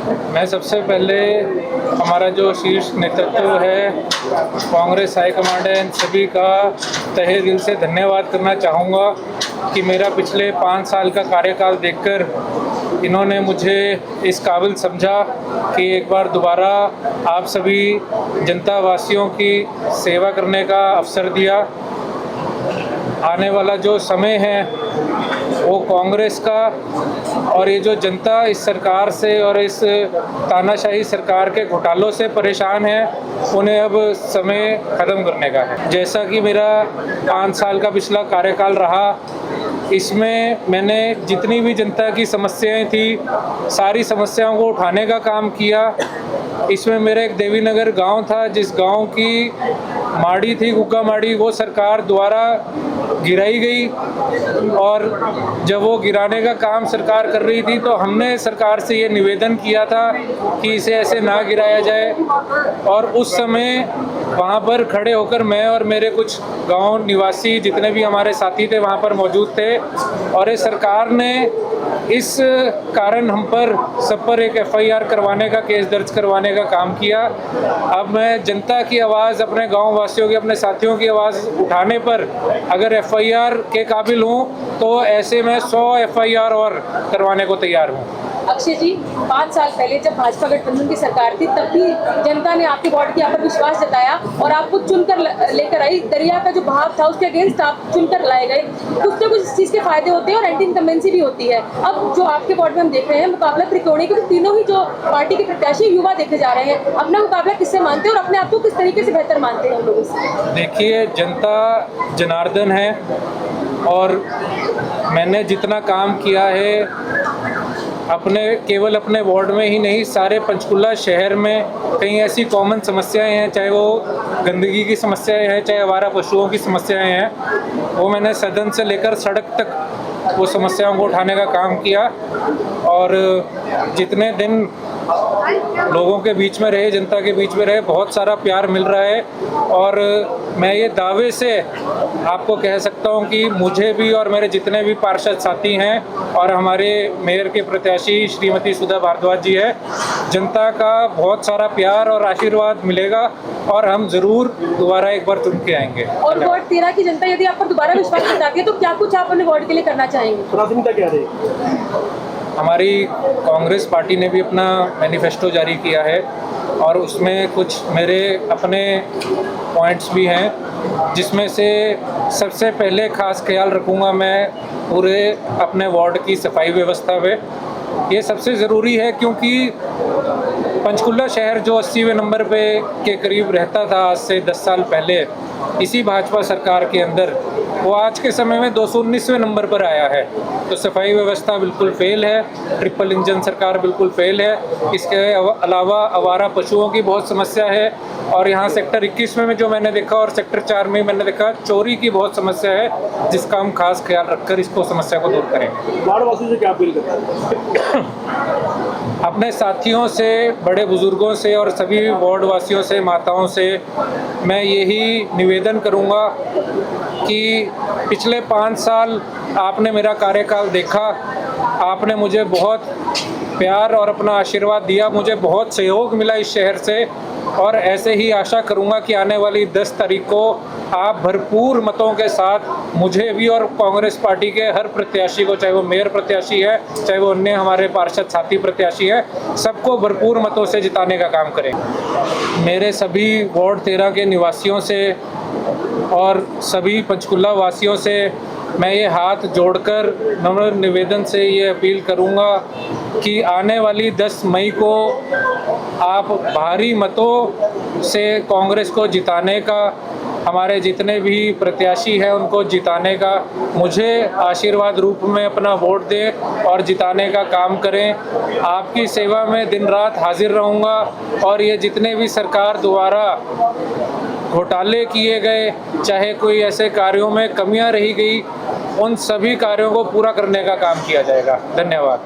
मैं सबसे पहले हमारा जो शीर्ष नेतृत्व है, कांग्रेस हाईकमांड है, इन सभी का तहे दिल से धन्यवाद करना चाहूँगा कि मेरा पिछले 5 साल का कार्यकाल देखकर इन्होंने मुझे इस काबिल समझा कि एक बार दोबारा आप सभी जनता वासियों की सेवा करने का अवसर दिया। आने वाला जो समय है वो कांग्रेस का, और ये जो जनता इस सरकार से और इस तानाशाही सरकार के घोटालों से परेशान है, उन्हें अब समय ख़त्म करने का है। जैसा कि मेरा 5 साल का पिछला कार्यकाल रहा, इसमें मैंने जितनी भी जनता की समस्याएं थी, सारी समस्याओं को उठाने का काम किया। इसमें मेरा एक देवीनगर गांव था, जिस गांव की माड़ी थी, गुग्गा माड़ी, वो सरकार द्वारा गिराई गई, और जब वो गिराने का काम सरकार कर रही थी तो हमने सरकार से ये निवेदन किया था कि इसे ऐसे ना गिराया जाए। और उस समय वहाँ पर खड़े होकर मैं और मेरे कुछ गांव निवासी जितने भी हमारे साथी थे वहाँ पर मौजूद थे, और ये सरकार ने इस कारण हम पर सब पर एक FIR करवाने का, केस दर्ज करवाने का काम किया। अब मैं जनता की आवाज़, अपने गांव वासियों की, अपने साथियों की आवाज़ उठाने पर अगर FIR के काबिल हूँ तो ऐसे में 100 FIR और करवाने को तैयार हूँ। अक्षय जी, 5 साल पहले जब भाजपा गठबंधन की सरकार थी, तब भी जनता ने आपके वार्ड के आप पर विश्वास जताया और आपको चुनकर लेकर आई। दरिया का जो बहाव था उसके अगेंस्ट आप चुनकर लाए गए। कुछ तो कुछ इस चीज़ के फायदे होते हैं और एंटी इनकम्बेंसी भी होती है। अब जो आपके वार्ड में हम देख रहे हैं, मुकाबला त्रिकोणीय, क्योंकि तीनों ही जो पार्टी के प्रत्याशी युवा देखे जा रहे हैं। अपना मुकाबला किससे मानते हैं और अपने आप को किस तरीके से बेहतर मानते हैं हम लोगों से? देखिए, जनता जनार्दन है, और मैंने जितना काम किया है केवल अपने वार्ड में ही नहीं, सारे पंचकुला शहर में कई ऐसी कॉमन समस्याएं हैं, चाहे वो गंदगी की समस्याएं हैं, चाहे आवारा पशुओं की समस्याएं हैं, वो मैंने सदन से लेकर सड़क तक वो समस्याओं को उठाने का काम किया। और जितने दिन लोगों के बीच में रहे, जनता के बीच में रहे, बहुत सारा प्यार मिल रहा है। और मैं ये दावे से आपको कह सकता हूँ कि मुझे भी और मेरे जितने भी पार्षद साथी हैं और हमारे मेयर के प्रत्याशी श्रीमती सुधा भारद्वाज जी है, जनता का बहुत सारा प्यार और आशीर्वाद मिलेगा, और हम ज़रूर दोबारा एक बार चुन के आएंगे। और वार्ड 13 की जनता यदि आप पर दोबारा विश्वास जताती है तो क्या कुछ आप अपने वार्ड के लिए करना चाहेंगे? प्राथमिकता क्या रहेगी? हमारी कांग्रेस पार्टी ने भी अपना मैनिफेस्टो जारी किया है, और उसमें कुछ मेरे अपने पॉइंट्स भी हैं, जिसमें से सबसे पहले खास ख्याल रखूँगा मैं पूरे अपने वार्ड की सफाई व्यवस्था पे। ये सबसे ज़रूरी है, क्योंकि पंचकुला शहर जो 80वें नंबर पे के करीब रहता था आज से 10 साल पहले इसी भाजपा सरकार के अंदर, वो आज के समय में 219वें नंबर पर आया है। तो सफाई व्यवस्था बिल्कुल फेल है, ट्रिपल इंजन सरकार बिल्कुल फेल है। इसके अलावा आवारा पशुओं की बहुत समस्या है, और यहाँ सेक्टर 21 में जो मैंने देखा और सेक्टर 4 में मैंने देखा, चोरी की बहुत समस्या है, जिसका हम खास ख्याल रखकर इसको समस्या को दूर करेंगे। वार्डवासियों से क्या अपील करते हैं? अपने साथियों से, बड़े बुजुर्गों से और सभी वार्डवासियों से, माताओं से मैं यही निवेदन करूंगा कि पिछले 5 साल आपने मेरा कार्यकाल देखा, आपने मुझे बहुत प्यार और अपना आशीर्वाद दिया, मुझे बहुत सहयोग मिला इस शहर से, और ऐसे ही आशा करूंगा कि आने वाली 10 तारीख को आप भरपूर मतों के साथ मुझे भी और कांग्रेस पार्टी के हर प्रत्याशी को, चाहे वो मेयर प्रत्याशी है, चाहे वो अन्य हमारे पार्षद साथी प्रत्याशी हैं, सबको भरपूर मतों से जिताने का काम करेंगे। मेरे सभी वार्ड 13 के निवासियों से और सभी पंचकुला वासियों से मैं ये हाथ जोड़कर नम्र निवेदन से ये अपील करूंगा कि आने वाली 10 मई को आप भारी मतों से कांग्रेस को जिताने का, हमारे जितने भी प्रत्याशी हैं उनको जिताने का, मुझे आशीर्वाद रूप में अपना वोट दें और जिताने का काम करें। आपकी सेवा में दिन रात हाजिर रहूँगा, और ये जितने भी सरकार द्वारा घोटाले किए गए, चाहे कोई ऐसे कार्यों में कमियां रही गई, उन सभी कार्यों को पूरा करने का काम किया जाएगा। धन्यवाद।